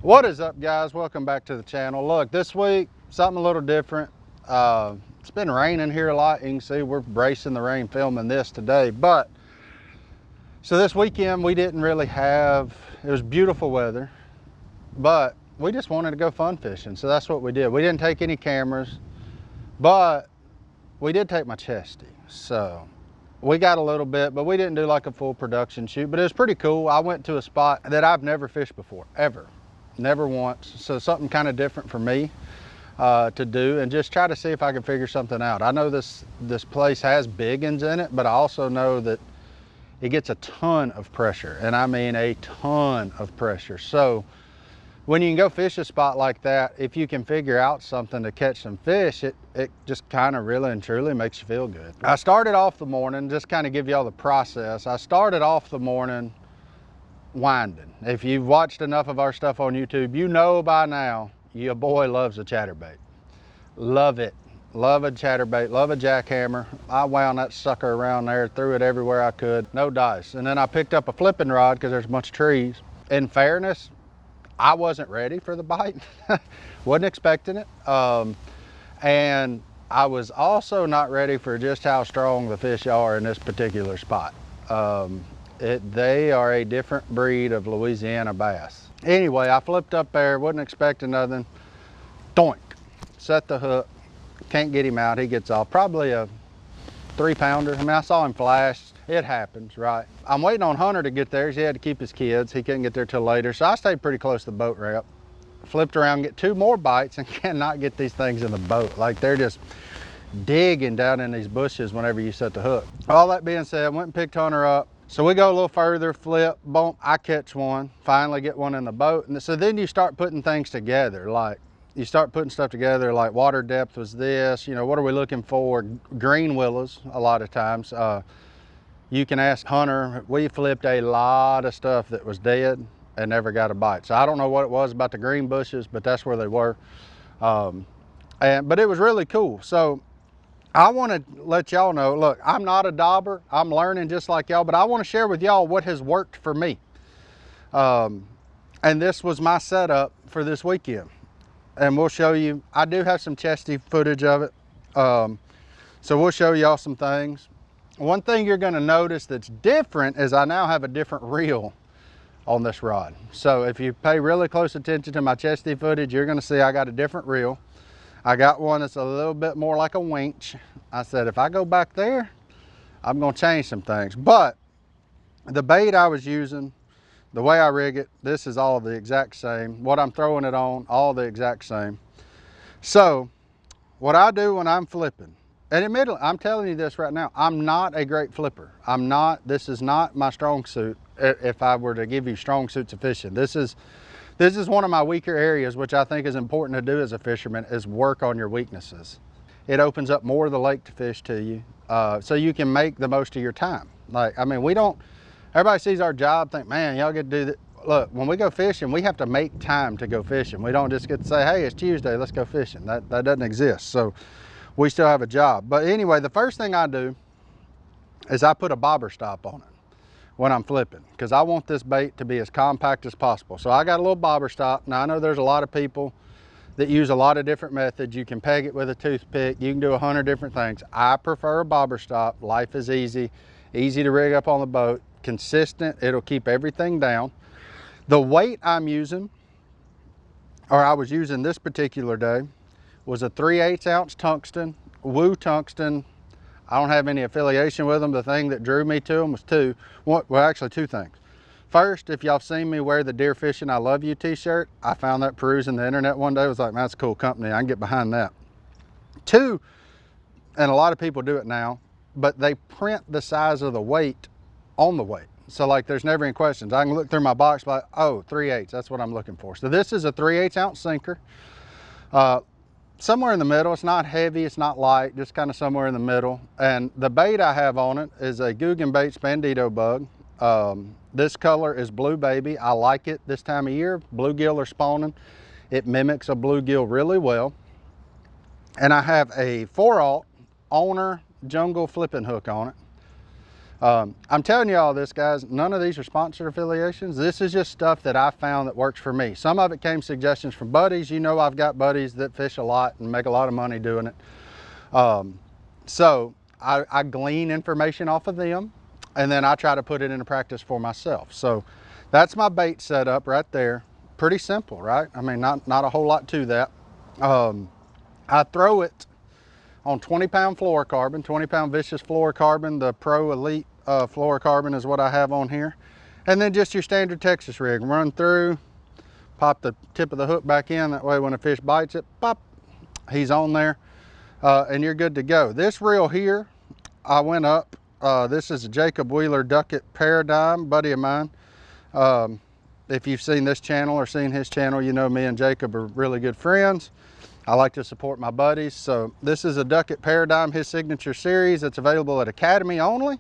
What is up, guys? Welcome back to the channel. Look, this week something a little different. It's been raining here a lot. You can see we're bracing the rain filming this today, but so this weekend we didn't really have, it was beautiful weather, but we just wanted to go fun fishing, so that's what we did. We didn't take any cameras, but we did take my chesty, so we got a little bit, but we didn't do like a full production shoot. But it was pretty cool. I went to a spot that I've never fished before, ever. Never once. So something kind of different for me to do, and just try to see if I can figure something out. I know this place has biggins in it, but I also know that it gets a ton of pressure, and I mean a ton of pressure. So when you can go fish a spot like that, if you can figure out something to catch some fish, it just kind of really and truly makes you feel good. I started off the morning, just kind of give y'all the process. I started off the morning winding. If you've watched enough of our stuff on YouTube, you know by now your boy loves a chatterbait. Love it. Love a chatterbait, love a jackhammer. I wound that sucker around there, threw it everywhere I could, no dice. And then I picked up a flipping rod because there's a bunch of trees. In fairness, I wasn't ready for the bite. Wasn't expecting it. And I was also not ready for just how strong the fish are in this particular spot. They are a different breed of Louisiana bass. Anyway, I flipped up there, wasn't expecting nothing. Doink, set the hook, can't get him out, he gets off. Probably a 3-pounder. I mean, I saw him flash. It happens, right? I'm waiting on Hunter to get there. He had to keep his kids. He couldn't get there till later. So I stayed pretty close to the boat ramp. Flipped around, get 2 more bites, and cannot get these things in the boat. Like, they're just digging down in these bushes whenever you set the hook. All that being said, went and picked Hunter up. So we go a little further, flip, boom, I catch one, finally get one in the boat. And so then you start putting things together, like you start putting stuff together, like water depth was this, you know, what are we looking for? Green willows a lot of times. You can ask Hunter. We flipped a lot of stuff that was dead and never got a bite. So I don't know what it was about the green bushes, but that's where they were. But it was really cool. So I want to let y'all know, look, I'm not a dauber. I'm learning just like y'all, but I want to share with y'all what has worked for me. And this was my setup for this weekend. And we'll show you, I do have some chesty footage of it. So we'll show y'all some things. One thing you're going to notice that's different is I now have a different reel on this rod. So if you pay really close attention to my chesty footage, you're going to see I got a different reel. I got one that's a little bit more like a winch. I said, if I go back there, I'm going to change some things. But the bait I was using, the way I rig it, this is all the exact same. What I'm throwing it on, all the exact same. So what I do when I'm flipping, and admittedly, I'm telling you this right now, I'm not a great flipper. This is not my strong suit. If I were to give you strong suits of fishing, this is one of my weaker areas, which I think is important to do as a fisherman, is work on your weaknesses. It opens up more of the lake to fish to you, so you can make the most of your time. Like, I mean, everybody sees our job, think, man, y'all get to do that. Look, when we go fishing, we have to make time to go fishing. We don't just get to say, hey, it's Tuesday, let's go fishing. That doesn't exist. So we still have a job. But anyway, the first thing I do is I put a bobber stop on it when I'm flipping, because I want this bait to be as compact as possible. So I got a little bobber stop. Now I know there's a lot of people that use a lot of different methods. You can peg it with a toothpick. You can do 100 different things. I prefer a bobber stop. Life is easy to rig up on the boat, consistent. It'll keep everything down. The weight I'm using, or I was using this particular day, was a 3/8 ounce tungsten, Woo tungsten. I don't have any affiliation with them. The thing that drew me to them was actually two things. First, if y'all seen me wear the Deer Fishing I Love You t-shirt, I found that perusing the internet one day. I was like, man, that's a cool company. I can get behind that. Two, and a lot of people do it now, but they print the size of the weight on the weight. So like, there's never any questions. I can look through my box, like, oh, 3/8, that's what I'm looking for. So this is a 3/8 ounce sinker. Somewhere in the middle. It's not heavy, it's not light, just kind of somewhere in the middle. And the bait I have on it is a Googan Bait Spandito bug. This color is Blue Baby. I like it this time of year. Bluegill are spawning. It mimics a bluegill really well. And I have a 4/0 Owner Jungle flipping hook on it. I'm telling you all this, guys, none of these are sponsored affiliations. This is just stuff that I found that works for me. Some of it came suggestions from buddies. You know, I've got buddies that fish a lot and make a lot of money doing it. So I glean information off of them, and then I try to put it into practice for myself. So that's my bait setup right there. Pretty simple, right? I mean, not a whole lot to that. I throw it on 20-pound fluorocarbon, 20-pound vicious fluorocarbon. The Pro Elite fluorocarbon is what I have on here. And then just your standard Texas rig. Run through, pop the tip of the hook back in. That way when a fish bites it, pop, he's on there. And you're good to go. This reel here, I went up. This is a Jacob Wheeler Duckett Paradigm, buddy of mine. If you've seen this channel or seen his channel, you know me and Jacob are really good friends. I like to support my buddies. So this is a Duckett Paradigm, his signature series. It's available at Academy only.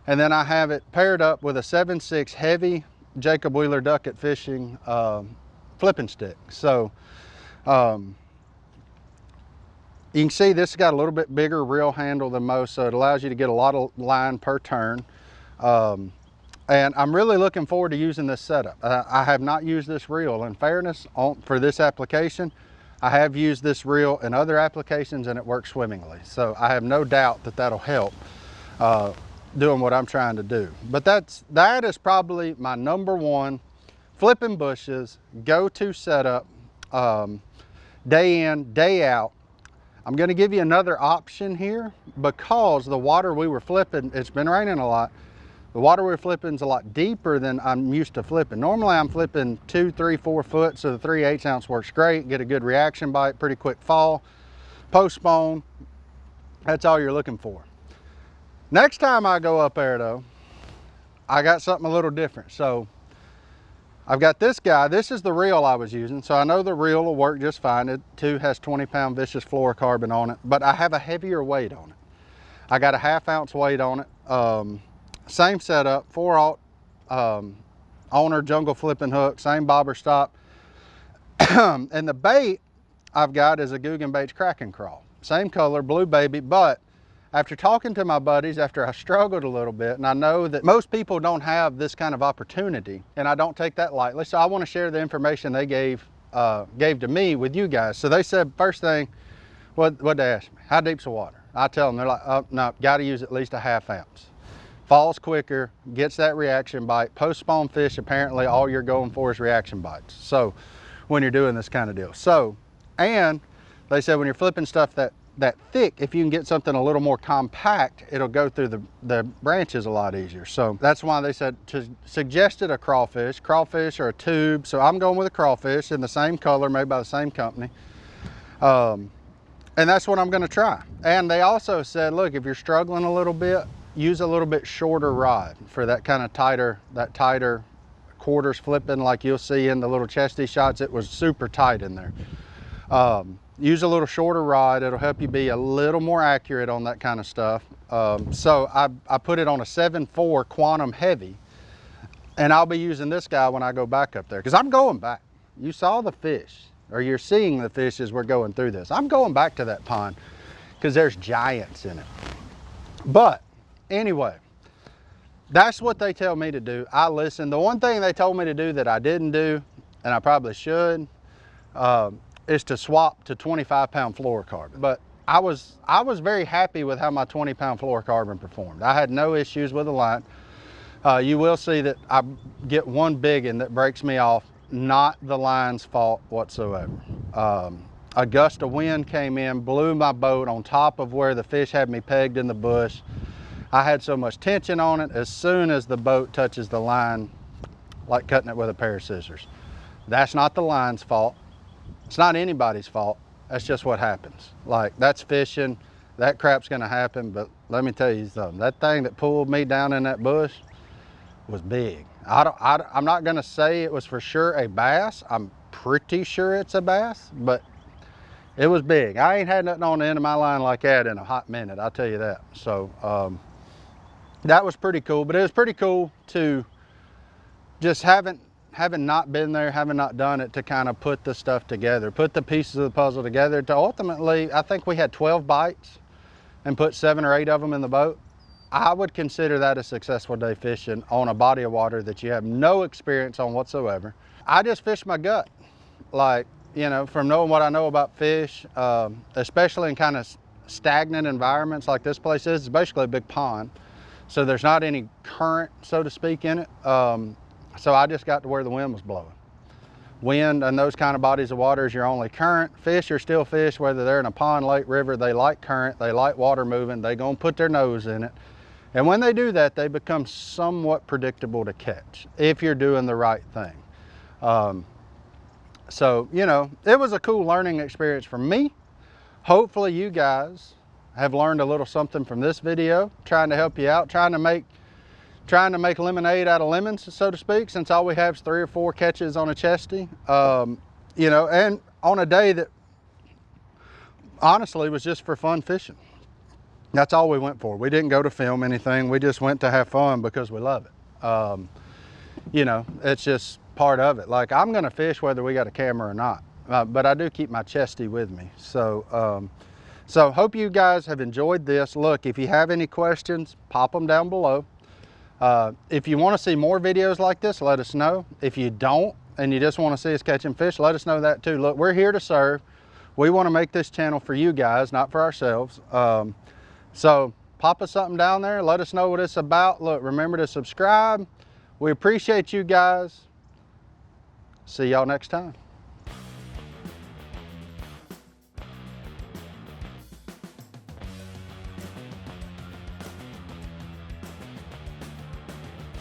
And then I have it paired up with a 7.6 heavy Jacob Wheeler Duckett Fishing flipping stick. So you can see this has got a little bit bigger reel handle than most, so it allows you to get a lot of line per turn. And I'm really looking forward to using this setup. I have not used this reel. In fairness, for this application, I have used this reel in other applications and it works swimmingly. So I have no doubt that that'll help doing what I'm trying to do. But that is probably my #1 flipping bushes, go-to setup, day in, day out. I'm gonna give you another option here because the water we were flipping, it's been raining a lot. The water we're flipping is a lot deeper than I'm used to flipping. Normally I'm flipping 2, 3, 4 foot, so the 3/8 ounce works great. Get a good reaction bite, pretty quick fall, postpone. That's all you're looking for. Next time I go up there though, I got something a little different. So I've got this guy. This is the reel I was using, so I know the reel will work just fine. It too has 20-pound vicious fluorocarbon on it, but I have a heavier weight on it. I got a 1/2 ounce weight on it. Same setup, 4/0 owner jungle flipping hook, same bobber stop. And the bait I've got is a Googan Baits Kraken Crawl. Same color, blue baby, but after talking to my buddies, after I struggled a little bit, and I know that most people don't have this kind of opportunity, and I don't take that lightly, so I want to share the information they gave to me with you guys. So they said, first thing, what they asked me, how deep's the water? I tell them, they're like, oh, no, got to use at least a 1/2 ounce. Falls quicker, gets that reaction bite. Post-spawn fish, apparently all you're going for is reaction bites. So when you're doing this kind of deal. So, and they said when you're flipping stuff that thick, if you can get something a little more compact, it'll go through the branches a lot easier. So that's why they said suggested a crawfish or a tube. So I'm going with a crawfish in the same color, made by the same company. And that's what I'm gonna try. And they also said, look, if you're struggling a little bit, use a little bit shorter rod for that kind of tighter quarters flipping like you'll see in the little chesty shots. It was super tight in there. Use a little shorter rod. It'll help you be a little more accurate on that kind of stuff. So I put it on a 7.4 Quantum Heavy, and I'll be using this guy when I go back up there because I'm going back. You saw the fish, or you're seeing the fish as we're going through this. I'm going back to that pond because there's giants in it. But anyway, that's what they tell me to do. I listen. The one thing they told me to do that I didn't do, and I probably should, is to swap to 25-pound fluorocarbon. But I was very happy with how my 20-pound fluorocarbon performed. I had no issues with the line. You will see that I get one big one that breaks me off, not the line's fault whatsoever. A gust of wind came in, blew my boat on top of where the fish had me pegged in the bush. I had so much tension on it, as soon as the boat touches the line, like cutting it with a pair of scissors. That's not the line's fault. It's not anybody's fault. That's just what happens. Like, that's fishing. That crap's gonna happen, but let me tell you something. That thing that pulled me down in that bush was big. I'm not gonna say it was for sure a bass. I'm pretty sure it's a bass, but it was big. I ain't had nothing on the end of my line like that in a hot minute, I'll tell you that. So that was pretty cool, but it was pretty cool to just having not been there, having not done it, to kind of put the stuff together, put the pieces of the puzzle together to ultimately, I think we had 12 bites and put 7 or 8 of them in the boat. I would consider that a successful day fishing on a body of water that you have no experience on whatsoever. I just fish my gut. Like, you know, from knowing what I know about fish, especially in kind of stagnant environments like this place is, it's basically a big pond. So there's not any current, so to speak, in it. So I just got to where the wind was blowing. Wind and those kind of bodies of water is your only current. Fish are still fish, whether they're in a pond, lake, river. They like current, they like water moving, they gonna put their nose in it. And when they do that, they become somewhat predictable to catch if you're doing the right thing. So, you know, it was a cool learning experience for me. Hopefully you guys have learned a little something from this video, trying to help you out, trying to make lemonade out of lemons, so to speak, since all we have is 3 or 4 catches on a chesty. You know, and on a day that honestly was just for fun fishing. That's all we went for. We didn't go to film anything. We just went to have fun because we love it. You know, it's just part of it. Like, I'm gonna fish whether we got a camera or not, but I do keep my chesty with me. So, so hope you guys have enjoyed this. Look, if you have any questions, pop them down below. If you want to see more videos like this, let us know. If you don't, and you just want to see us catching fish, let us know that too. Look, we're here to serve. We want to make this channel for you guys, not for ourselves. So pop us something down there. Let us know what it's about. Look, remember to subscribe. We appreciate you guys. See y'all next time.